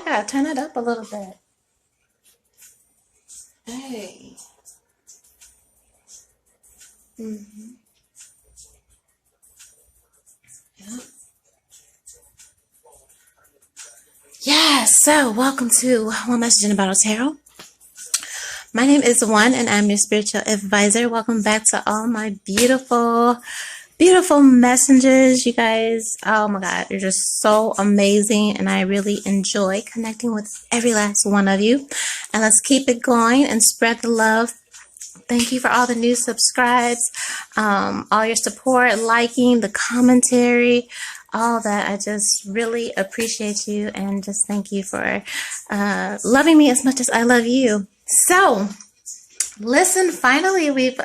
gotta turn it up a little bit. Hey. Mm-hmm. Yep. Yes, so welcome to One Message in a Bottle Tarot. My name is O.N.E and I'm your spiritual advisor. Welcome back to all my beautiful messengers, you guys. Oh my God, you're just so amazing and I really enjoy connecting with every last one of you. And let's keep it going and spread the love. Thank you for all the new subscribes, all your support, liking, the commentary, all that. I just really appreciate you and just thank you for loving me as much as I love you. So, listen, finally we've,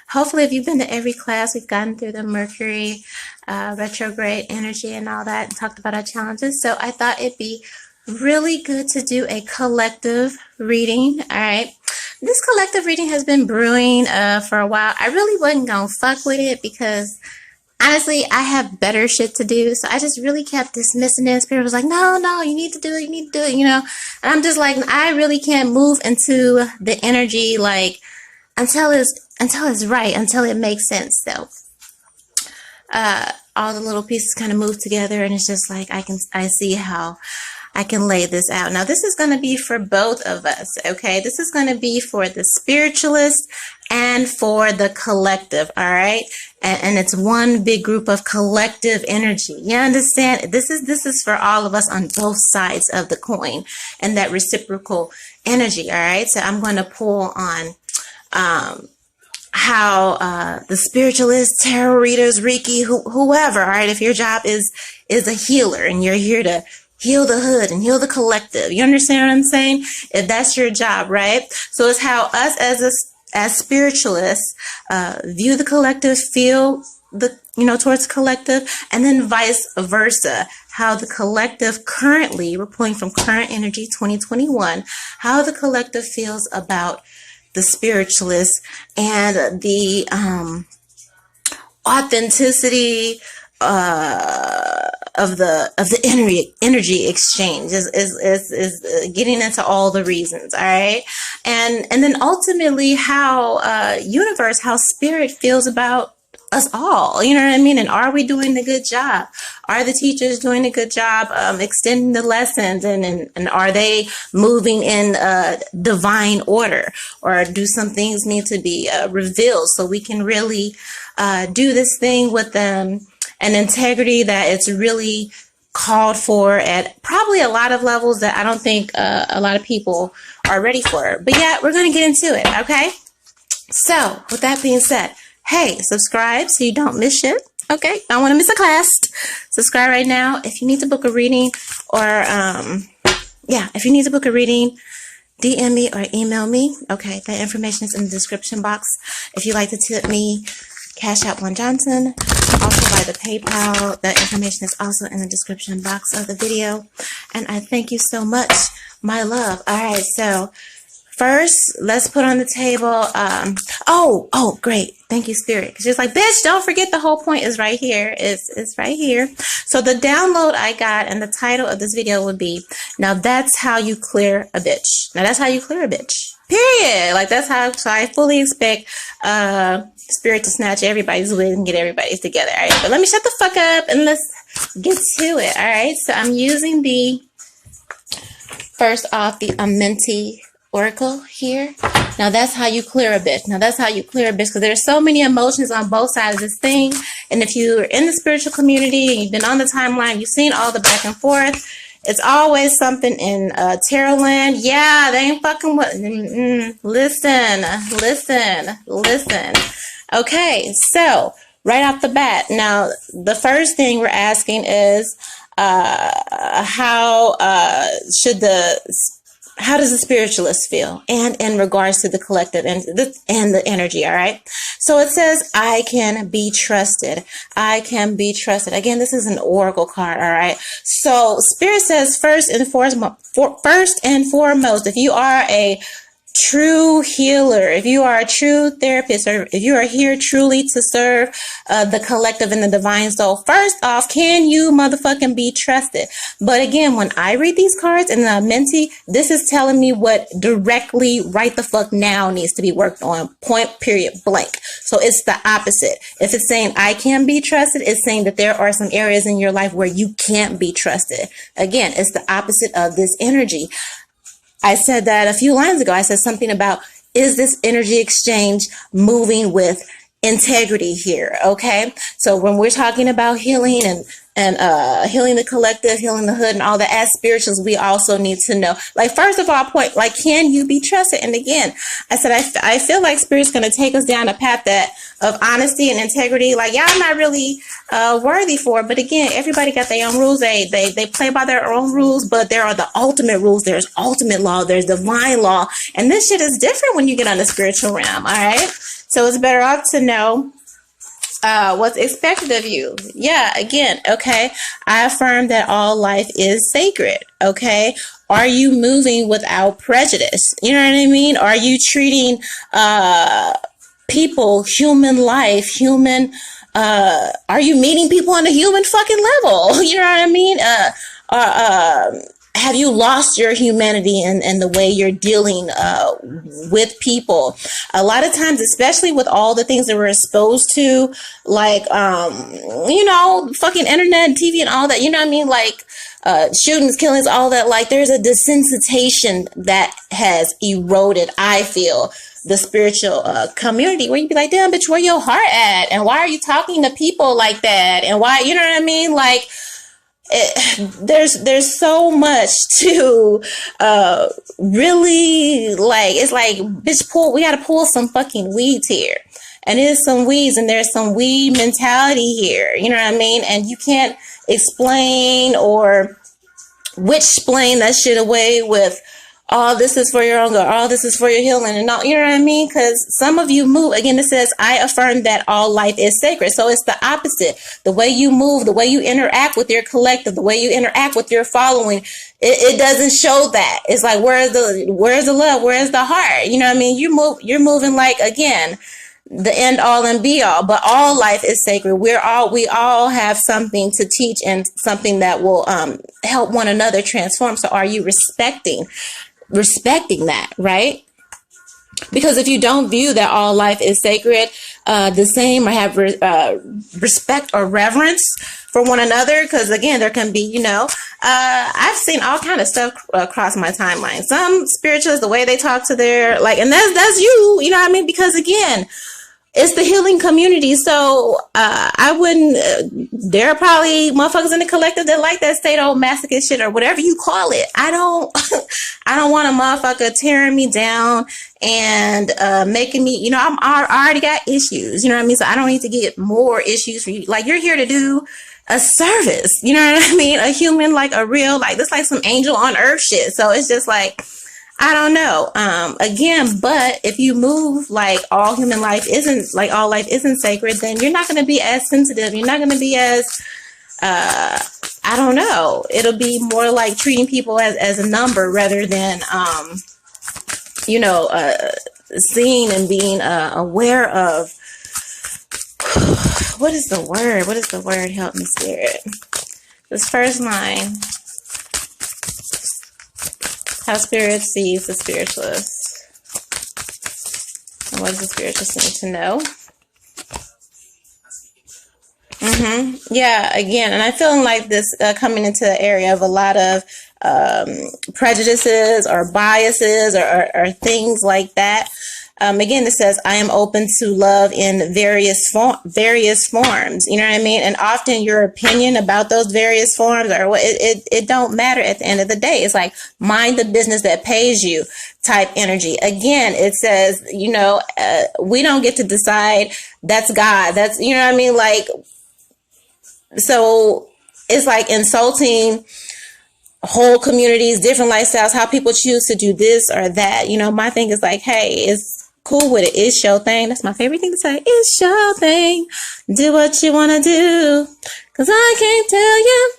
hopefully if you've been to every class, we've gotten through the Mercury retrograde energy and all that and talked about our challenges. So I thought it'd be really good to do a collective reading, all right? This collective reading has been brewing for a while. I really wasn't going to fuck with it because, honestly, I have better shit to do. So I just really kept dismissing it. Spirit was like, no, you need to do it, you know. And I'm just like, I really can't move into the energy, like, until it's right, until it makes sense. So all the little pieces kind of move together and it's just like, I see how I can lay this out. Now, this is going to be for both of us, okay? This is going to be for the spiritualist and for the collective, all right? And it's one big group of collective energy. You understand? This is for all of us on both sides of the coin and that reciprocal energy, all right? So I'm going to pull on how the spiritualists, tarot readers, Reiki, whoever, all right? If your job is a healer and you're here to heal the hood and heal the collective. You understand what I'm saying? If that's your job, right? So it's how us as spiritualists view the collective, feel the, towards the collective, and then vice versa. How the collective currently, we're pulling from current energy 2021, how the collective feels about the spiritualist and the authenticity of the energy exchange is getting into all the reasons, all right, and then ultimately how universe, how spirit feels about us all, you know what I mean? And are we doing a good job? Are the teachers doing a good job extending the lessons, and are they moving in divine order, or do some things need to be revealed so we can really do this thing with them? An integrity that it's really called for at probably a lot of levels that I don't think a lot of people are ready for. But yeah, we're going to get into it, okay? So, with that being said, hey, subscribe so you don't miss shit, okay? I don't want to miss a class. Subscribe right now. If you need to book a reading or, if you need to book a reading, DM me or email me, okay? That information is in the description box. If you'd like to tip me, Cash App One Johnson. Also by the PayPal. That information is also in the description box of the video. And I thank you so much, my love. All right, so first, let's put on the table. Oh, great. Thank you, Spirit. Because she's like, bitch, don't forget the whole point is right here. It's right here. So the download I got and the title of this video would be, now that's how you clear a bitch. Now that's how you clear a bitch. Period. Like that's how, so I fully expect Spirit to snatch everybody's wig and get everybody's together. All right, but let me shut the fuck up and let's get to it. All right, so I'm using the first off the O.N.E Oracle here. Now that's how you clear a bitch. Now that's how you clear a bitch, because there's so many emotions on both sides of this thing. And if you're in the spiritual community and you've been on the timeline, you've seen all the back and forth. It's always something in tarot land. Yeah, they ain't fucking with. Listen. Okay, so right off the bat, now the first thing we're asking is how does the spiritualist feel, and in regards to the collective and the energy, all right? So it says, I can be trusted. I can be trusted. Again, this is an oracle card, all right? So Spirit says, first and foremost, if you are a true healer, if you are a true therapist, or if you are here truly to serve the collective and the divine soul, first off, can you motherfucking be trusted? But again, when I read these cards and the mentee, this is telling me what directly right the fuck now needs to be worked on, point, period, blank. So it's the opposite. If it's saying I can be trusted, it's saying that there are some areas in your life where you can't be trusted. Again, it's the opposite of this energy. I said that a few lines ago. I said something about, is this energy exchange moving with integrity here? Okay. So when we're talking about healing and healing the collective, healing the hood and all that, as spirituals, we also need to know, like, first of all, point, like, can you be trusted? And again, I said, I feel like Spirit's going to take us down a path that of honesty and integrity. Like, y'all not really worthy for it. But again, everybody got their own rules. They play by their own rules, but there are the ultimate rules. There's ultimate law. There's divine law. And this shit is different when you get on the spiritual realm. All right. So it's better off to know what's expected of you. Yeah, again, okay. I affirm that all life is sacred. Okay. Are you moving without prejudice? You know what I mean? Are you treating people, human life, human, are you meeting people on a human fucking level? You know what I mean? Have you lost your humanity and the way you're dealing with people? A lot of times, especially with all the things that we're exposed to, like, you know, fucking internet and TV and all that, you know what I mean? Like, shootings, killings, all that, like, there's a desensitization that has eroded, I feel, the spiritual community, where you be like, damn, bitch, where your heart at? And why are you talking to people like that? And why, you know what I mean? Like, there's so much to really, like, it's like, bitch, we gotta pull some fucking weeds here. And there's some weeds, and there's some weed mentality here, you know what I mean? And you can't explain or witch-splain that shit away with, oh, this is for your own good, oh, this is for your healing, and all, you know what I mean? Because some of you move, again, it says, I affirm that all life is sacred. So it's the opposite. The way you move, the way you interact with your collective, the way you interact with your following, it doesn't show that. It's like, where's the love? Where's the heart? You know what I mean? You're moving like, again, the end all and be all, but all life is sacred. We all have something to teach and something that will help one another transform. So are you respecting that, right? Because if you don't view that all life is sacred the same, or have respect or reverence for one another, because again, there can be, you know, I've seen all kind of stuff across my timeline. Some spiritualists, the way they talk to their, like, and that's you know what I mean? Because again, it's the healing community. So I wouldn't, there are probably motherfuckers in the collective that like that state old masochist shit or whatever you call it. I don't I don't want a motherfucker tearing me down and making me, you know, I already got issues, you know what I mean? So I don't need to get more issues for you. Like, you're here to do a service, you know what I mean? A human, like a real, like, this like some angel on earth shit. So it's just like, I don't know. Again, but if you move like all human life isn't, like all life isn't sacred, then you're not going to be as sensitive. You're not going to be as, I don't know. It'll be more like treating people as a number rather than, you know, seeing and being aware of, what is the word? What is the word? Help me, Spirit. This first line. How Spirit sees the spiritualist. And what does the spiritualist need to know? Yeah, again, and I'm feeling like this coming into the area of a lot of prejudices or biases or things like that. Again, it says, I am open to love in various forms. You know what I mean? And often your opinion about those various forms or what it don't matter at the end of the day. It's like, mind the business that pays you type energy. Again, it says, you know, we don't get to decide. That's God. That's, you know what I mean? Like, so it's like insulting whole communities, different lifestyles, how people choose to do this or that. You know, my thing is like, hey, it's cool with it. It's your thing. That's my favorite thing to say. It's your thing. Do what you want to do. Cause I can't tell you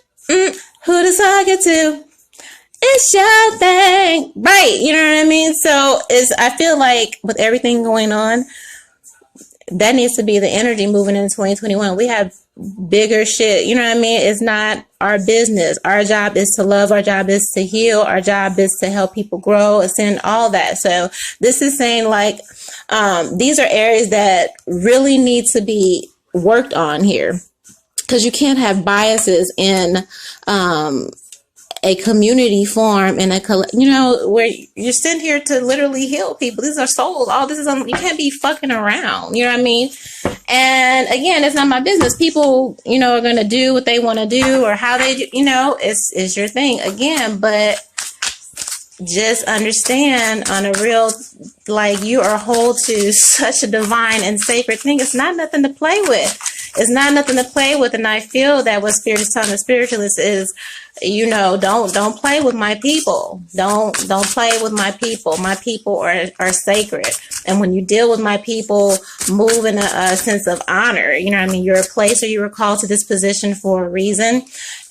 who to talk it to. It's your thing. Right. You know what I mean? So I feel like with everything going on, that needs to be the energy moving into 2021. We have bigger shit. You know what I mean? It's not our business. Our job is to love. Our job is to heal. Our job is to help people grow, ascend, all that. So this is saying like, these are areas that really need to be worked on here, because you can't have biases in, a community form and where you're sent here to literally heal people. These are souls. All this is you can't be fucking around. You know what I mean? And again, it's not my business. People, are going to do what they want to do, or how they do, it's your thing again, but just understand on a real, like, you are whole to such a divine and sacred thing. It's not nothing to play with. It's not nothing to play with. And I feel that what Spirit is telling the spiritualists is, don't play with my people. Don't play with my people. My people are sacred. And when you deal with my people, move in a sense of honor. You know what I mean? You're a place, or you were called to this position for a reason.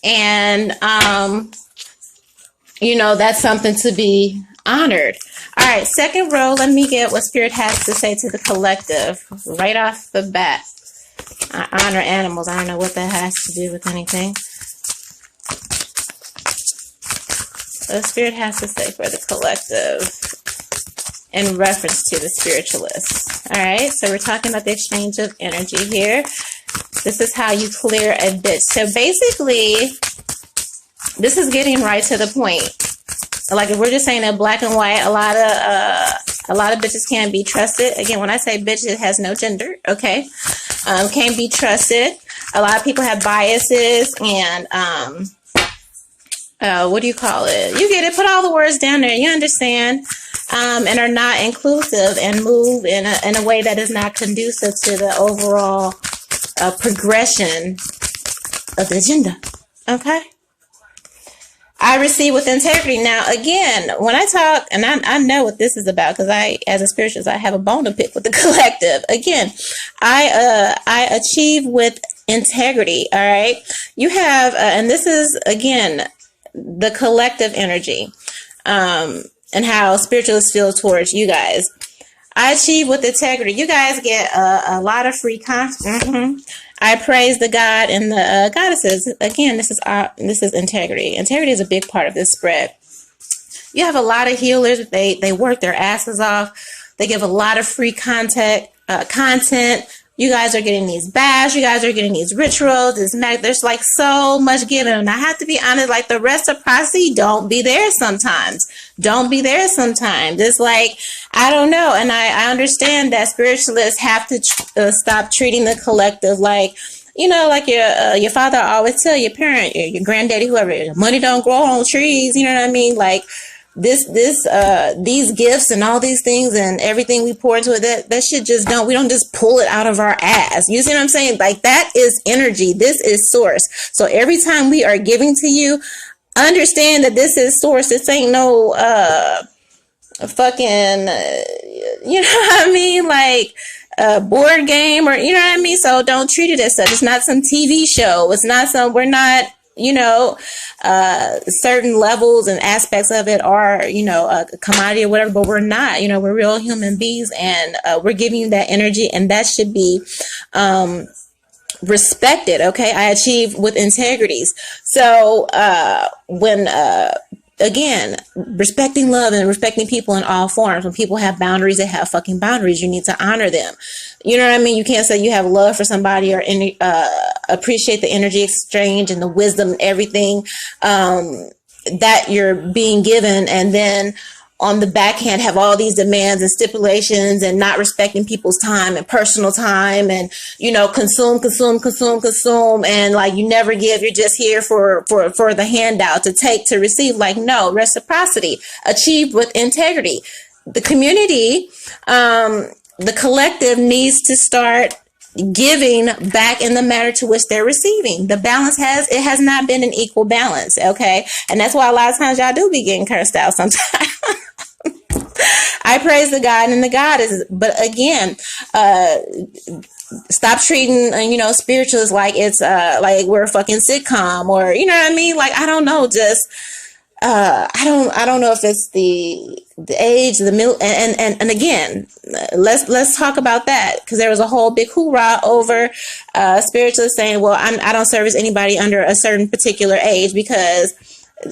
And, that's something to be honored. All right, second row, let me get what Spirit has to say to the collective right off the bat. I honor animals. I don't know what that has to do with anything. So Spirit has to say for the collective in reference to the spiritualists. All right, so we're talking about the exchange of energy here. This is how you clear a bitch. So basically, this is getting right to the point. Like, if we're just saying that black and white, a lot of bitches can't be trusted. Again, when I say bitch, it has no gender. Okay, can't be trusted. A lot of people have biases and what do you call it? You get it. Put all the words down there. You understand? And are not inclusive and move in a way that is not conducive to the overall progression of the agenda. Okay. I receive with integrity. Now, again, when I talk, and I know what this is about, because as a spiritualist, I have a bone to pick with the collective. Again, I achieve with integrity. All right. You have, and this is, again, the collective energy, and how spiritualists feel towards you guys. I achieve with integrity. You guys get a lot of free content. I praise the God and the goddesses. Again, this is integrity. Integrity is a big part of this spread. You have a lot of healers. They work their asses off. They give a lot of free content. You guys are getting these baths. You guys are getting these rituals. There's like so much given. And I have to be honest, like, the reciprocity don't be there sometimes. It's like, I don't know. And I understand that spiritualists have to stop treating the collective like, like your father always tell your parent, your granddaddy, whoever, money don't grow on trees. You know what I mean? Like, these gifts and all these things and everything we pour into it, that shit we don't just pull it out of our ass. You see what I'm saying? Like, that is energy. This is source. So every time we are giving to you, understand that this is source. This ain't no, fucking, you know what I mean? Like a board game, or, you know what I mean? So don't treat it as such. It's not some TV show. It's not we're not, certain levels and aspects of it are, a commodity or whatever, but we're not, we're real human beings, and we're giving you that energy, and that should be respected. Okay. I achieve with integrities. So when again, respecting love and respecting people in all forms. When people have boundaries, they have fucking boundaries. You need to honor them. You know what I mean? You can't say you have love for somebody or appreciate the energy exchange and the wisdom and everything that you're being given, and then on the backhand have all these demands and stipulations and not respecting people's time and personal time, and consume, and like you never give. You're just here for the handout, to take, to receive. Like, no, reciprocity achieved with integrity. The community, the collective needs to start giving back in the manner to which they're receiving. The balance has not been an equal balance. Okay. And that's why a lot of times y'all do be getting cursed out sometimes. I praise the God and the goddess, but again, stop treating, spiritualists like it's, like we're a fucking sitcom, or, you know what I mean? Like, I don't know, just, I don't know if it's the age, the middle, and again, let's talk about that, because there was a whole big hoorah over spiritualists saying, well, I don't service anybody under a certain particular age, because,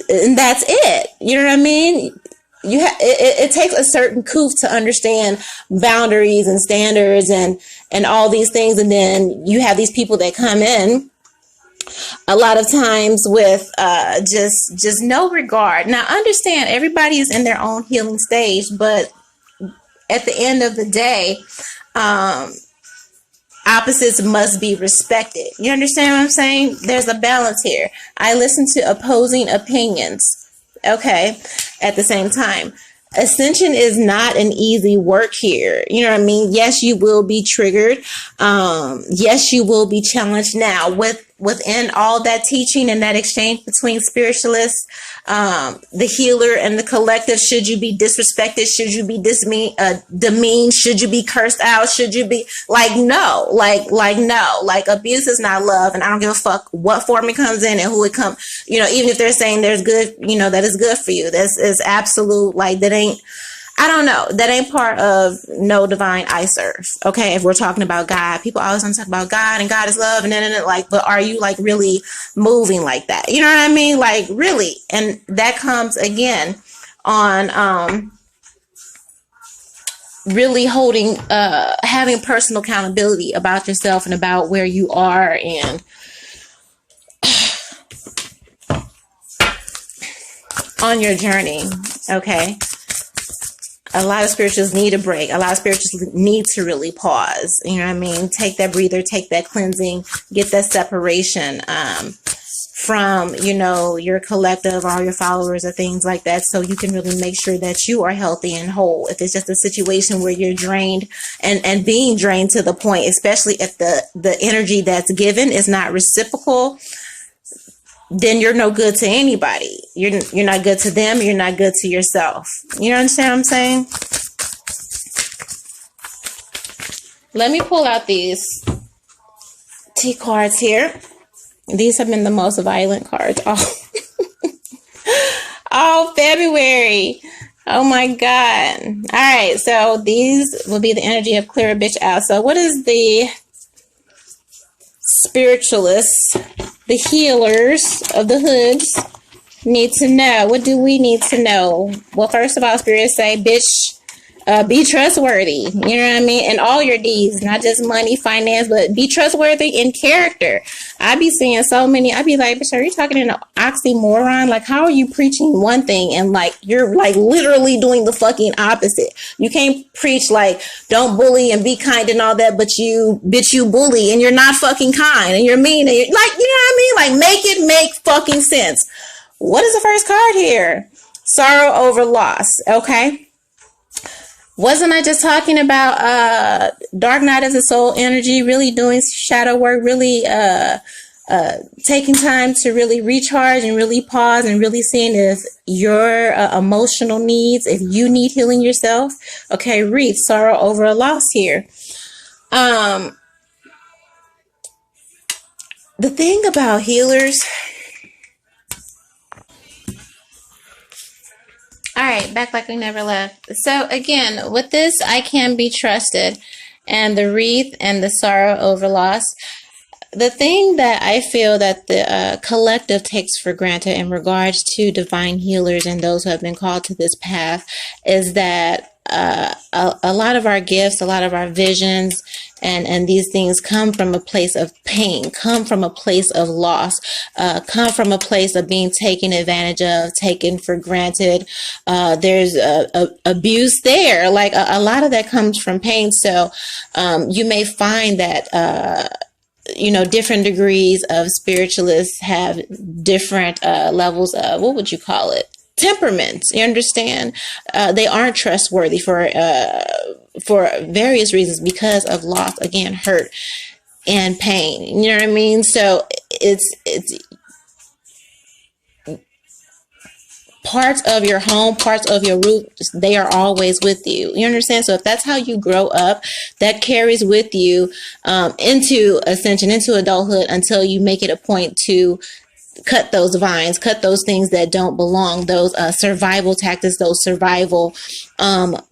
and that's it. You know what I mean? It takes a certain coof to understand boundaries and standards and all these things, and then you have these people that come in a lot of times with just no regard. Now, understand, everybody is in their own healing stage, but at the end of the day, opposites must be respected. You understand what I'm saying? There's a balance here. I listen to opposing opinions, okay, at the same time. Ascension is not an easy work here. You know what I mean? Yes, you will be triggered. Yes, you will be challenged. Now, within all that teaching and that exchange between spiritualists, the healer and the collective, should you be disrespected? Should you be demeaned? Should you be cursed out? Should you be no, no, abuse is not love. And I don't give a fuck what form it comes in and who it comes, even if they're saying there's good, that is good for you. This is absolute, that ain't, I don't know. That ain't part of no divine I serve. Okay. If we're talking about God, people always want to talk about God and God is love. And then but are you really moving like that? You know what I mean? Really. And that comes again on, really holding, having personal accountability about yourself and about where you are and on your journey. Okay. A lot of spirituals need a break. A lot of spirituals need to really pause. You know what I mean? Take that breather, take that cleansing, get that separation from, your collective or your followers or things like that, so you can really make sure that you are healthy and whole. If it's just a situation where you're drained and being drained to the point, especially if the energy that's given is not reciprocal, then you're no good to anybody. You're not good to them. You're not good to yourself. You understand what I'm saying? Let me pull out these T cards here. These have been the most violent cards all February. Oh my God. All right. So these will be the energy of clear a bitch out. So what is the spiritualists, the healers of the hoods need to know? What do we need to know? Well, first of all, spirits say, bitch, be trustworthy. You know what I mean? And all your deeds, not just money, finance, but be trustworthy in character. I be seeing so many, I be like, bitch, are you talking in an oxymoron? How are you preaching one thing and you're literally doing the fucking opposite? You can't preach don't bully and be kind and all that, but you bully and you're not fucking kind and you're mean and you're you know what I mean? Make it make fucking sense. What is the first card here? Sorrow over loss. Okay. Wasn't I just talking about Dark Night as a soul energy, really doing shadow work, really taking time to really recharge and really pause and really seeing if your emotional needs, if you need healing yourself. Okay, Reef, sorrow over a loss here. The thing about healers... All right, back like we never left. So again, with this, I can be trusted, and the wreath and the sorrow over loss. The thing that I feel that the collective takes for granted in regards to divine healers and those who have been called to this path is that a lot of our gifts, a lot of our visions, and these things come from a place of pain, come from a place of loss, come from a place of being taken advantage of, taken for granted. There's abuse there. A lot of that comes from pain. So you may find that different degrees of spiritualists have different levels of, what would you call it? Temperaments. You understand? They aren't trustworthy for various reasons because of loss, again, hurt and pain. You know what I mean? So it's parts of your home, parts of your roots, they are always with you. You understand? So if that's how you grow up, that carries with you into ascension, into adulthood, until you make it a point to cut those vines, cut those things that don't belong, those survival tactics, those survival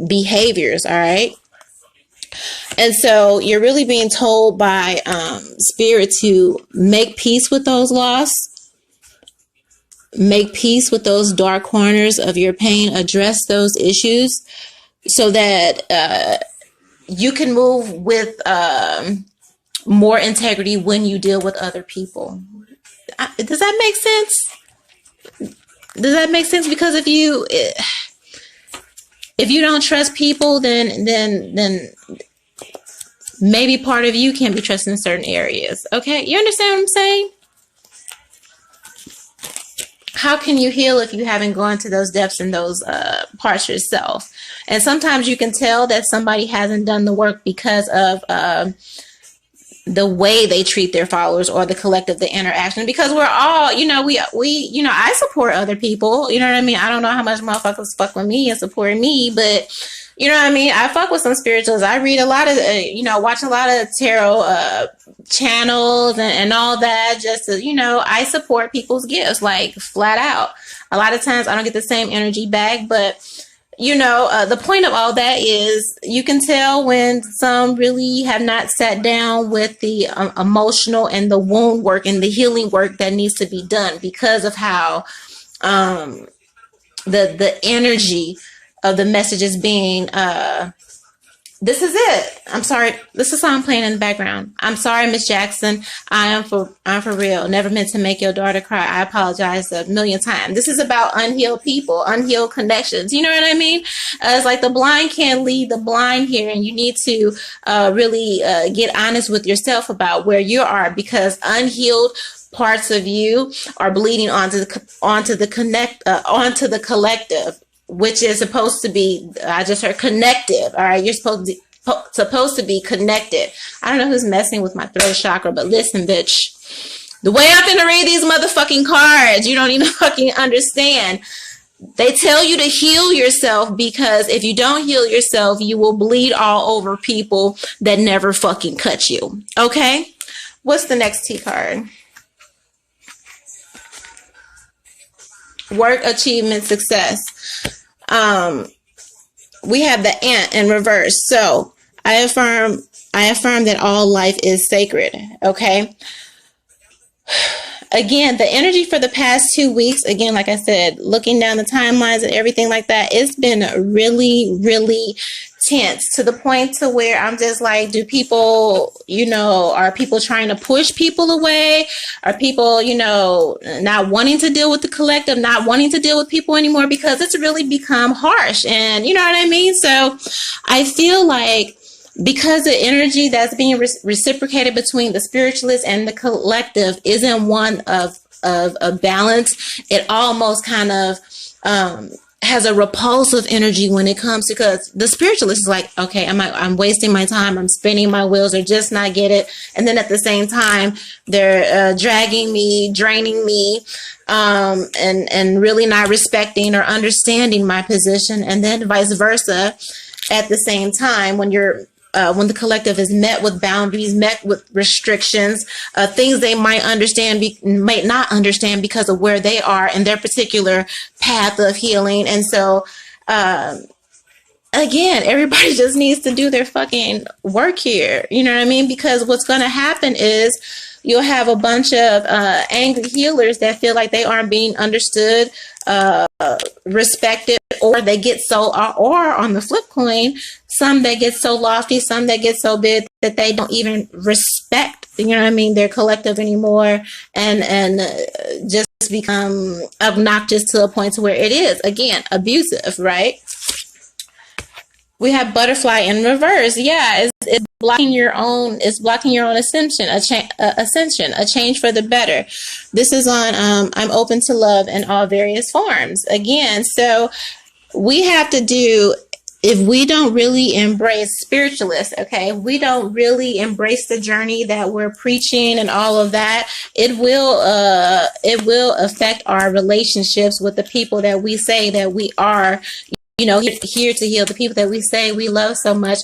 behaviors. All right. And so you're really being told by spirit to make peace with those loss, make peace with those dark corners of your pain, address those issues so that you can move with more integrity when you deal with other people. Does that make sense? Does that make sense? Because if you don't trust people, then maybe part of you can't be trusted in certain areas. Okay, you understand what I'm saying? How can you heal if you haven't gone to those depths and those parts yourself? And sometimes you can tell that somebody hasn't done the work because of the way they treat their followers or the collective, the interaction, because we're all, I support other people, you know what I mean? I don't know how much motherfuckers fuck with me and support me, but you know what I mean? I fuck with some spirituals. I read a lot of, watch a lot of tarot channels and all that, just to, I support people's gifts, like flat out. A lot of times I don't get the same energy back, but the point of all that is you can tell when some really have not sat down with the emotional and the wound work and the healing work that needs to be done because of how the energy of the message is being this is it. I'm sorry. This is a song playing in the background. I'm sorry, Miss Jackson. I'm for real. Never meant to make your daughter cry. I apologize a million times. This is about unhealed people, unhealed connections. You know what I mean? It's like the blind can't lead the blind here, and you need to really get honest with yourself about where you are, because unhealed parts of you are bleeding onto the collective, which is supposed to be, I just heard connective. All right. You're supposed to be connected. I don't know who's messing with my throat chakra, but listen, bitch, the way I'm going to read these motherfucking cards, you don't even fucking understand. They tell you to heal yourself, because if you don't heal yourself, you will bleed all over people that never fucking cut you. Okay. What's the next T card? Work, achievement, success. We have the ant in reverse. So I affirm that all life is sacred. Okay. Again, the energy for the past 2 weeks, again, like I said, looking down the timelines and everything like that, it's been really, really tense, to the point to where I'm just like, do people, are people trying to push people away? Are people, not wanting to deal with the collective, not wanting to deal with people anymore, because it's really become harsh, and you know what I mean? So I feel like, because the energy that's being reciprocated between the spiritualist and the collective isn't one of a balance, it almost kind of has a repulsive energy when it comes to, because the spiritualist is like, okay, I'm wasting my time, I'm spinning my wheels, or just not get it. And then at the same time, they're dragging me, draining me, and really not respecting or understanding my position. And then vice versa. At the same time, when the collective is met with boundaries, met with restrictions, things they might not understand because of where they are in their particular path of healing. And so, again, everybody just needs to do their fucking work here. You know what I mean? Because what's going to happen is you'll have a bunch of angry healers that feel like they aren't being understood, respected, or they get so, or on the flip coin, some that get so lofty, some that get so big that they don't even respect, you know what I mean, their collective anymore, and just become obnoxious to a point to where it is, again, abusive, right? We have butterfly in reverse. Yeah, it's blocking your own. It's blocking your own ascension. A change for the better. This is on. I'm open to love in all various forms. Again, so we have to do. If we don't really embrace spiritualists, okay, we don't really embrace the journey that we're preaching and all of that, it will affect our relationships with the people that we say that we are, here to heal, the people that we say we love so much.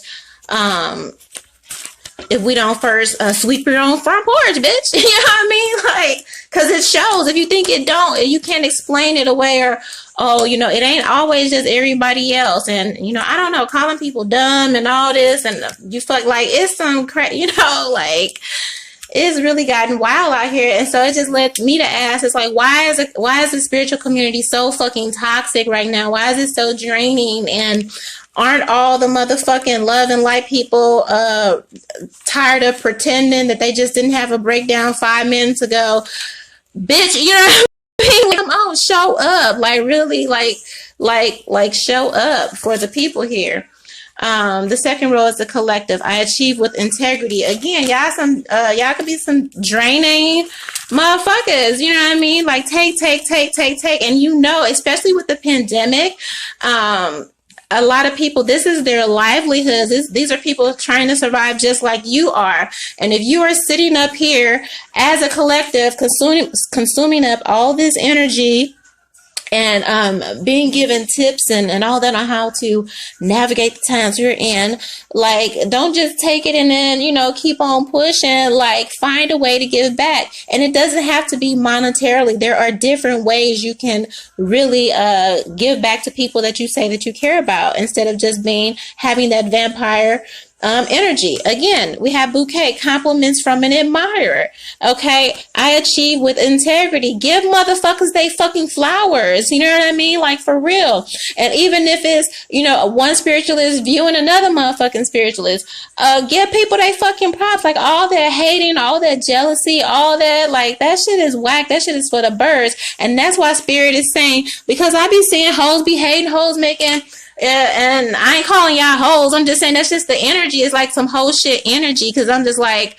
If we don't first sweep your own front porch, bitch, you know what I mean? Like, Because it shows. If you think it don't, you can't explain it away, or, oh, you know, it ain't always just everybody else. And, you know, I don't know, calling people dumb and all this, and you fuck, like, it's some crap, you know, like, it's really gotten wild out here. And so it just led me to ask, it's like, why is the spiritual community so fucking toxic right now? Why is it so draining? And aren't all the motherfucking love and light people tired of pretending that they just didn't have a breakdown 5 minutes ago? Bitch, you know what I mean? Come on, show up. Like, really, like show up for the people here. The second role is the collective. I achieve with integrity. Again, y'all could be some draining motherfuckers. You know what I mean? Like, take. And you know, especially with the pandemic, a lot of people, this is their livelihoods. These are people trying to survive just like you are. And if you are sitting up here as a collective, consuming up all this energy, and being given tips and all that on how to navigate the times you're in, like, don't just take it and then, you know, keep on pushing. Like, find a way to give back. And it doesn't have to be monetarily. There are different ways you can really give back to people that you say that you care about, instead of just having that vampire energy. Again, we have bouquet, compliments from an admirer. Okay, I achieve with integrity. Give motherfuckers they fucking flowers. You know what I mean? Like, for real. And even if it's, you know, one spiritualist viewing another motherfucking spiritualist, give people they fucking props. Like, all that hating, all that jealousy, all that, like, that shit is whack. That shit is for the birds. And that's why Spirit is saying, because I be seeing hoes be hating, hoes making, and I ain't calling y'all hoes. I'm just saying that's just the energy. It's like some whole shit energy. Because I'm just like,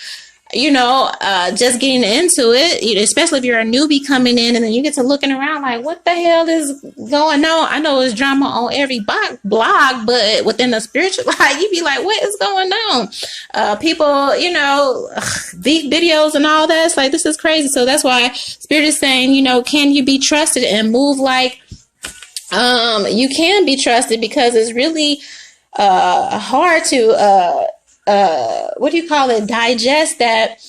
you know, just getting into it, you know, especially if you're a newbie coming in, and then you get to looking around like, what the hell is going on? I know it's drama on every blog, but within the spiritual life, you be like, what is going on? People, you know, deep videos and all that. It's like, this is crazy. So that's why Spirit is saying, you know, can you be trusted and move like you can be trusted? Because it's really hard to what do you call it, digest that,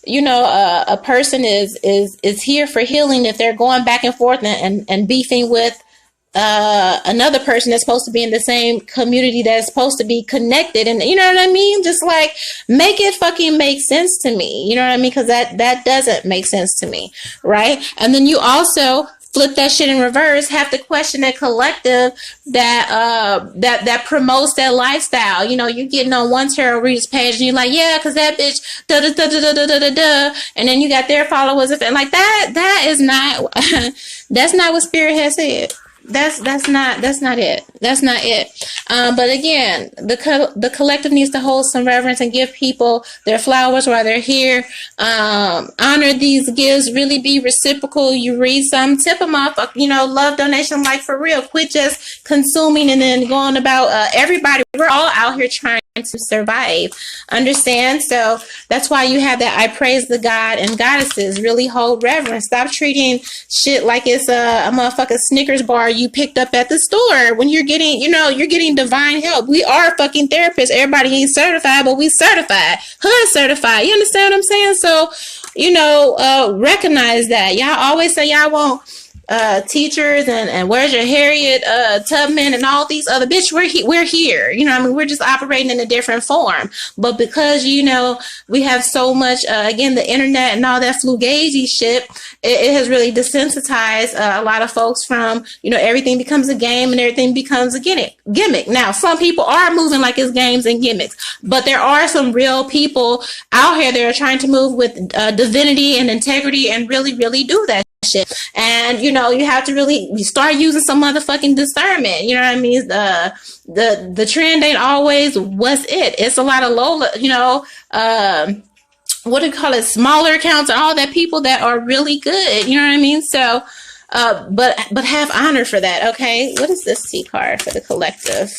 you know, a person is here for healing if they're going back and forth and beefing with another person that's supposed to be in the same community, that's supposed to be connected. And you know what I mean? Just like, make it fucking make sense to me. You know what I mean? Because that doesn't make sense to me, right? And then you also flip that shit in reverse, have to question that collective that promotes that lifestyle. You know, you're getting on one tarot reader's page and you're like, yeah, because that bitch da da da da da da da da, and then you got their followers and like that is not that's not what Spirit has said. That's not it. That's not it. But again, the collective needs to hold some reverence and give people their flowers while they're here. Honor these gifts. Really be reciprocal. You read some, tip them up. You know, love donation, like, for real. Quit just consuming and then going about everybody. We're all out here trying to survive. Understand? So that's why you have that I praise the God and goddesses. Really hold reverence. Stop treating shit like it's a motherfucking Snickers bar you picked up at the store when you're getting, you know, you're getting divine help. We are fucking therapists. Everybody ain't certified, but we certified. Hood certified. You understand what I'm saying? So, you know, recognize that. Y'all always say y'all want teachers and where's your Harriet Tubman and all these other bitch, we're here, you know what I mean? We're just operating in a different form. But because, you know, we have so much again, the internet and all that fugazi shit, it has really desensitized a lot of folks from, you know, everything becomes a game and everything becomes a gimmick. Now, some people are moving like it's games and gimmicks, but there are some real people out here that are trying to move with divinity and integrity and really do that shit. And you know, you have to really start using some motherfucking discernment. You know what I mean? The trend ain't always what's it. It's a lot of low, you know, what do you call it, smaller accounts and all that, people that are really good. You know what I mean? So but have honor for that. Okay, what is this T card for the collective?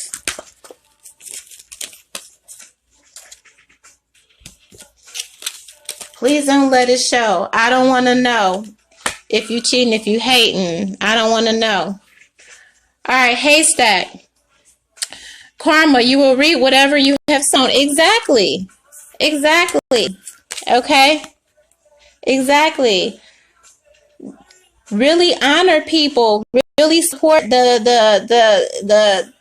Please don't let it show. I don't want to know. If you cheating, if you hating, I don't want to know. All right, haystack. Karma, you will reap whatever you have sown. Exactly. Okay? Exactly. Really honor people, really support the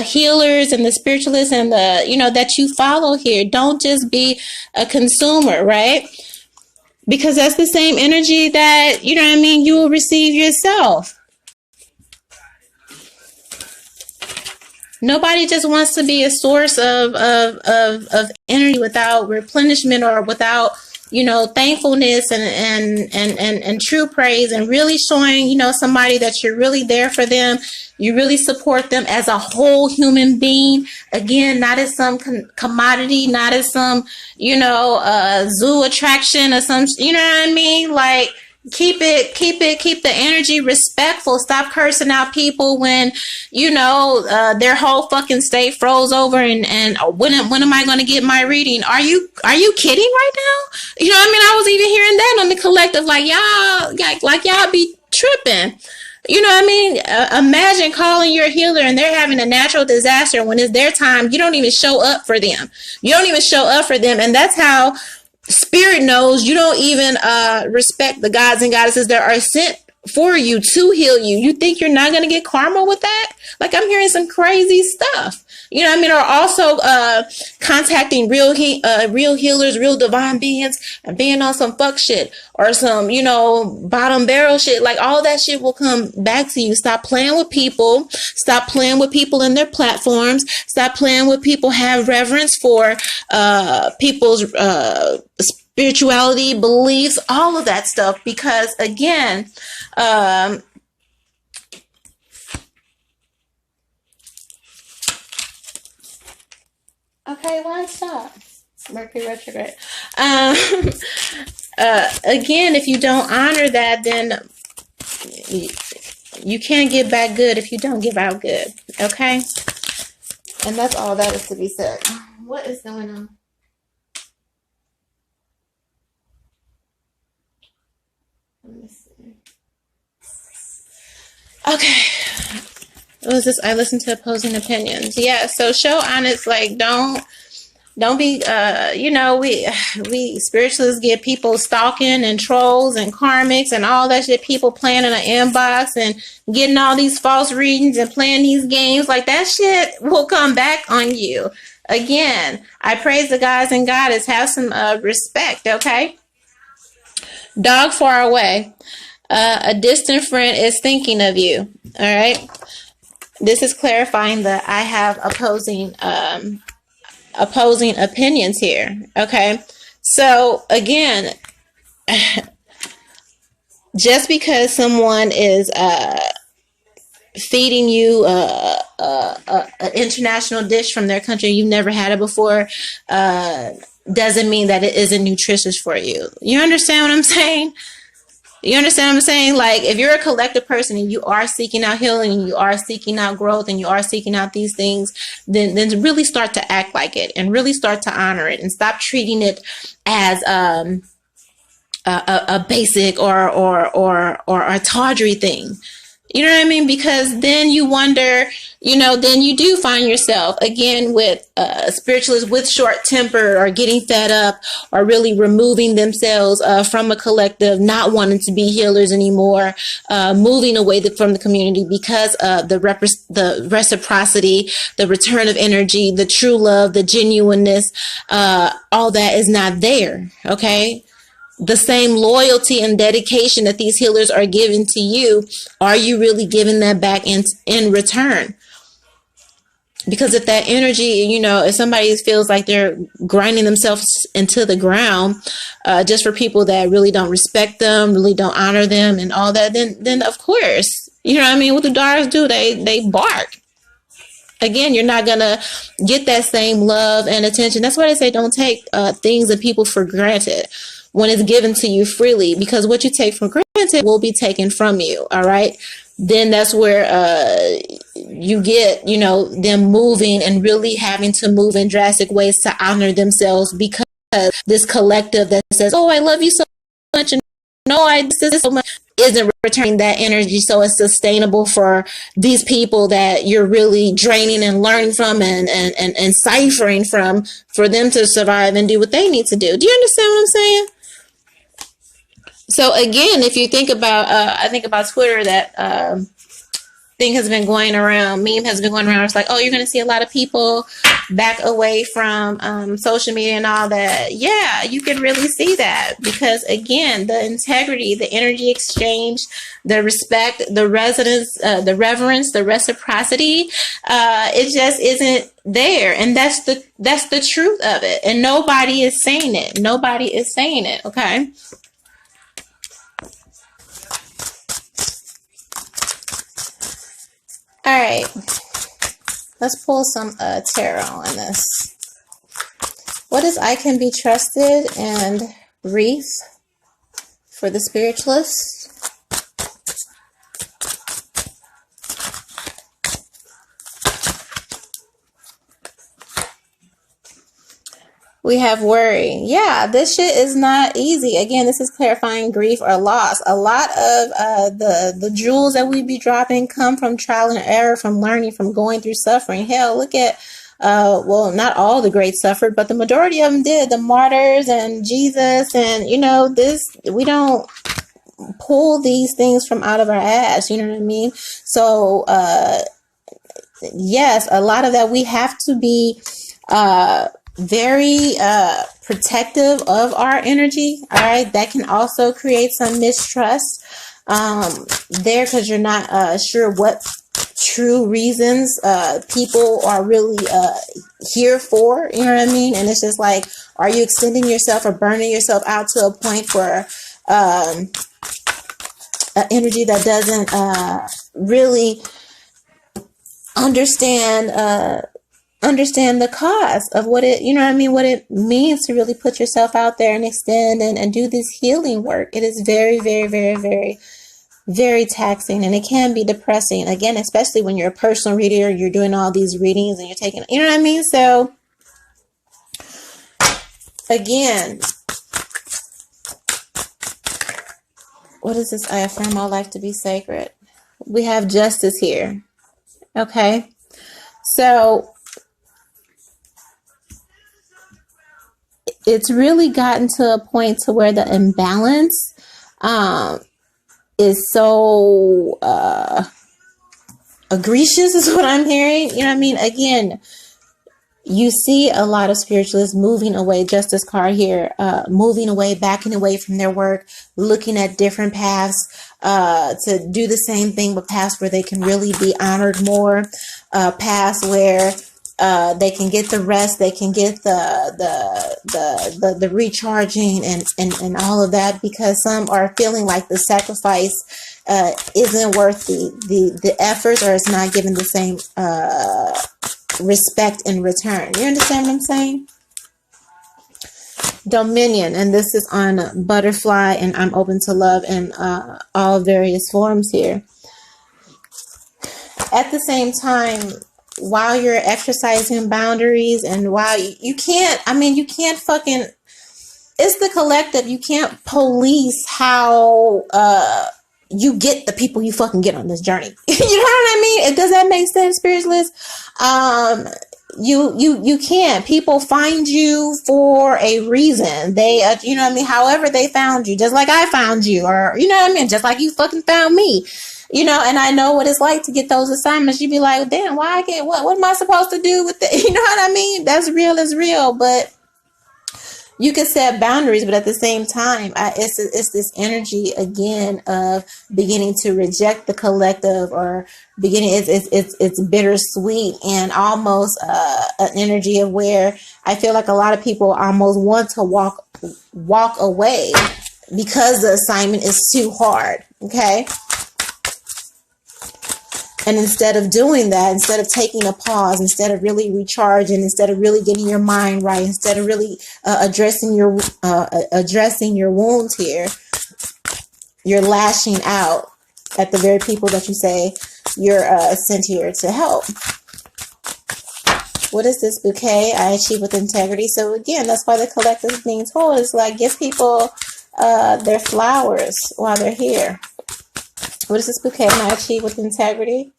healers and the spiritualists and the, that you follow here. Don't just be a consumer, right? Because that's the same energy that, you will receive yourself. Nobody just wants to be a source of energy without replenishment or without, thankfulness and true praise, and really showing, somebody that you're really there for them. You really support them as a whole human being. Again, not as some commodity, not as some, zoo attraction or some, Like, keep the energy respectful. Stop cursing out people when their whole fucking state froze over and when am I going to get my reading? Are you kidding right now? I was even hearing that on the collective, like y'all be tripping. Imagine calling your healer and they're having a natural disaster. When it's their time, you don't even show up for them. And that's how Spirit knows you don't even respect the gods and goddesses that are sent for you to heal you. You think you're not going to get karma with that? Like, I'm hearing some crazy stuff. Or also contacting real healers, real divine beings, and being on some fuck shit or some, bottom barrel shit. Like, all that shit will come back to you. Stop playing with people. Stop playing with people and their platforms. Stop playing with people. Have reverence for people's spirituality, beliefs, all of that stuff. Because again, okay, why stop? Mercury retrograde. Again, if you don't honor that, then you can't give back good if you don't give out good. Okay? And that's all that is to be said. What is going on? Let me see. Okay. What was this? I listen to opposing opinions. Yeah, so show honest, like don't be we spiritualists get people stalking and trolls and karmics and all that shit, people playing in an inbox and getting all these false readings and playing these games. Like, that shit will come back on you. Again, I praise the gods and goddess. Have some respect, okay? Dog far away. A distant friend is thinking of you. All right. This is clarifying that I have opposing opinions here. Okay. So again, just because someone is feeding you an international dish from their country, you've never had it before, doesn't mean that it isn't nutritious for you. You understand what I'm saying? Like, if you're a collective person and you are seeking out healing and you are seeking out growth and you are seeking out these things, then really start to act like it and really start to honor it and stop treating it as a basic or a tawdry thing. You know what I mean? Because then you wonder, then you do find yourself again with spiritualists with short temper or getting fed up or really removing themselves from a collective, not wanting to be healers anymore, moving away from the community because of the reciprocity, the return of energy, the true love, the genuineness, all that is not there. Okay. The same loyalty and dedication that these healers are giving to you, are you really giving that back in return? Because if that energy, if somebody feels like they're grinding themselves into the ground, just for people that really don't respect them, really don't honor them and all that, then of course, what do dogs do? They bark. Again, you're not going to get that same love and attention. That's why they say don't take things and people for granted when it's given to you freely, because what you take for granted will be taken from you. All right. Then that's where you get, them moving and really having to move in drastic ways to honor themselves, because this collective that says, oh, I love you so much, and no, this is so much, isn't returning that energy so it's sustainable for these people that you're really draining and learning from and ciphering from, for them to survive and do what they need to do. Do you understand what I'm saying? So again, if you think about, I think about Twitter, that thing has been going around, meme has been going around. It's like, oh, you're going to see a lot of people back away from social media and all that. Yeah, you can really see that because, again, the integrity, the energy exchange, the respect, the reverence, the reciprocity, it just isn't there. And that's the truth of it. And nobody is saying it. Nobody is saying it. Okay. All right, let's pull some tarot on this. What is I can be trusted and wreath for the spiritualist? We have worry. Yeah, this shit is not easy. Again, this is clarifying grief or loss. A lot of the jewels that we be dropping come from trial and error, from learning, from going through suffering. Hell, look at, well, not all the greats suffered, but the majority of them did. The martyrs and Jesus and, you know, we don't pull these things from out of our ass. You know what I mean? So, yes, a lot of that we have to be, very protective of our energy. All right, that can also create some mistrust there, because you're not sure what true reasons people are really here for. You know what I mean? And it's just like, are you extending yourself or burning yourself out to a point for energy that doesn't really understand the cost of what it, you know what I mean, what it means to really put yourself out there and extend and do this healing work. It is very, very, very, very, very taxing, and it can be depressing. Again, especially when you're a personal reader, you're doing all these readings and you're taking, you know what I mean? So again, what is this? I affirm all life to be sacred. We have justice here. Okay. So it's really gotten to a point to where the imbalance is so egregious, is what I'm hearing. You know what I mean? Again, you see a lot of spiritualists moving away, justice card here, moving away, backing away from their work, looking at different paths to do the same thing, but paths where they can really be honored more, paths where they can get the rest, they can get the recharging and all of that, because some are feeling like the sacrifice isn't worth the effort, or it's not given the same respect in return. You understand what I'm saying? Dominion, and this is on butterfly, and I'm open to love in all various forms here. At the same time, while you're exercising boundaries, and while you can't, I mean, you can't fucking, it's the collective. You can't police how you get the people you fucking get on this journey. You know what I mean? Does that make sense, spiritualists? You can't. People find you for a reason. They, you know what I mean? However they found you, just like I found you, or, you know what I mean? Just like you fucking found me. You know, and I know what it's like to get those assignments. You'd be like, damn, why I get what? What am I supposed to do with it? You know what I mean? That's real is real, but you can set boundaries. But at the same time, it's this energy again of beginning to reject the collective, or beginning. It's bittersweet, and almost an energy of where I feel like a lot of people almost want to walk away because the assignment is too hard. Okay. And instead of doing that, instead of taking a pause, instead of really recharging, instead of really getting your mind right, instead of really addressing your wounds here, you're lashing out at the very people that you say you're sent here to help. What is this bouquet? I achieve with integrity. So again, that's why the collective is being told is like, give people their flowers while they're here. What is this bouquet? And I achieve with integrity.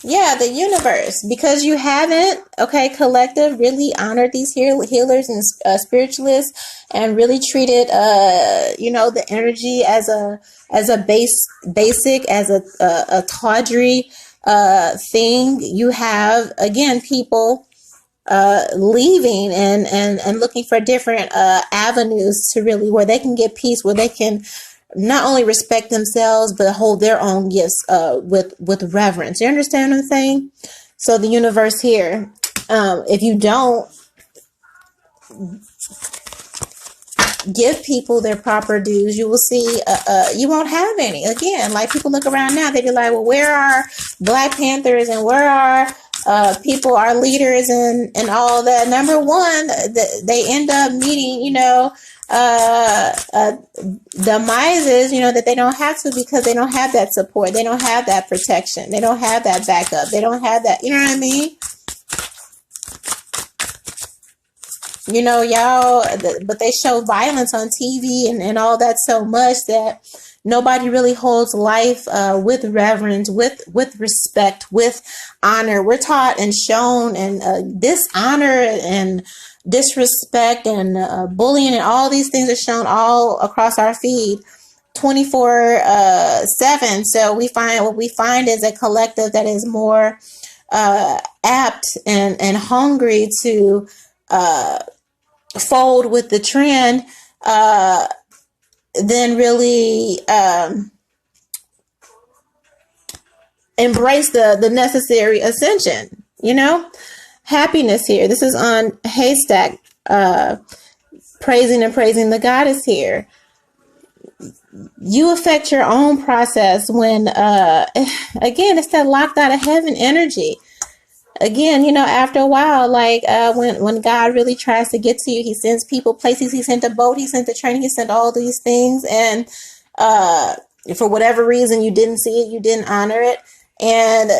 Yeah, the universe. Because you haven't, okay, collective, really honored these healers and spiritualists, and really treated, the energy as a basic, as a tawdry thing. You have, again, people leaving and looking for different avenues to really, where they can get peace, where they can not only respect themselves but hold their own gifts with reverence. You understand what I'm saying? So the universe here, if you don't give people their proper dues, you will see you won't have any. Again, like, people look around now, they be like, well, where are Black Panthers, and where are people, our leaders, and all that? Number one, they end up meeting, demises, that they don't have to, because they don't have that support, they don't have that protection, they don't have that backup, they don't have that, you know what I mean? Y'all, but they show violence on TV and all that so much that nobody really holds life with reverence, with respect, with honor. We're taught and shown, and dishonor and disrespect and bullying and all these things are shown all across our feed 24/7. So what we find is a collective that is more apt and hungry to fold with the trend than really embrace the necessary ascension. Happiness here. This is on Haystack, praising the goddess here. You affect your own process when, again, it's that locked out of heaven energy. Again, after a while, like when God really tries to get to you, he sends people, places. He sent a boat, he sent the train, he sent all these things. And for whatever reason, you didn't see it, you didn't honor it. And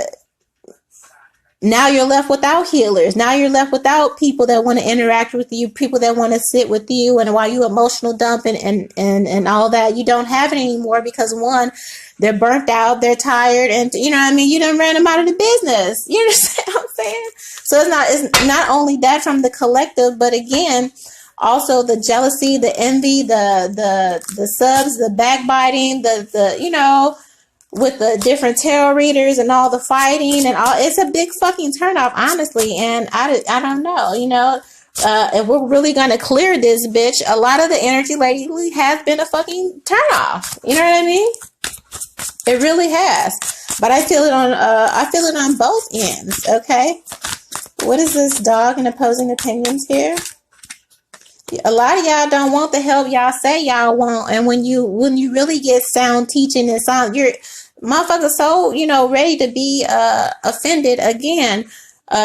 now you're left without healers. Now you're left without people that want to interact with you, people that want to sit with you. And while you emotional dump and all that, you don't have it anymore because, one, they're burnt out, they're tired, and you done ran them out of the business. You understand what I'm saying? So it's not only that from the collective, but again, also the jealousy, the envy, the subs, the backbiting, the with the different tarot readers and all the fighting and all. It's a big fucking turnoff, honestly. And I don't know, if we're really going to clear this bitch, a lot of the energy lately has been a fucking turnoff. You know what I mean? It really has. But I feel it on both ends. Okay. What is this dog and opposing opinions here? A lot of y'all don't want the help y'all say y'all want. And when you really get sound teaching and sound, you're motherfuckers so, ready to be offended again.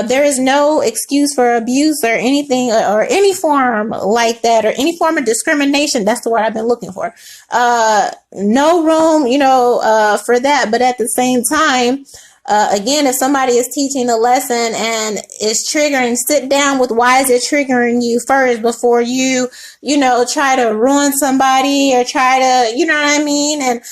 There is no excuse for abuse or anything or any form like that or any form of discrimination. That's the word I've been looking for. No room, for that. But at the same time, again, if somebody is teaching a lesson and is triggering, sit down with why is it triggering you first before you try to ruin somebody or try to, you know what I mean? And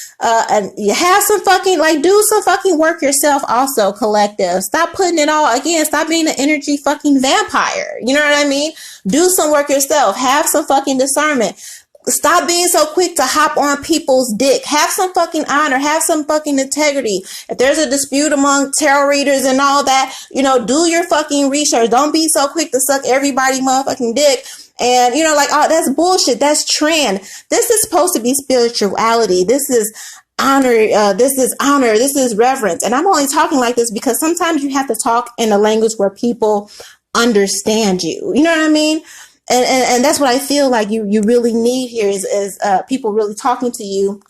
you have some fucking, do some fucking work yourself also, collective. Stop putting it all, again, stop being an energy fucking vampire. You know what I mean? Do some work yourself. Have some fucking discernment. Stop being so quick to hop on people's dick. Have some fucking honor. Have some fucking integrity. If there's a dispute among tarot readers and all that, do your fucking research. Don't be so quick to suck everybody motherfucking dick. And, oh, that's bullshit. That's trend. This is supposed to be spirituality. This is honor. This is honor. This is reverence. And I'm only talking like this because sometimes you have to talk in a language where people understand you. You know what I mean? And that's what I feel like you really need here is people really talking to you.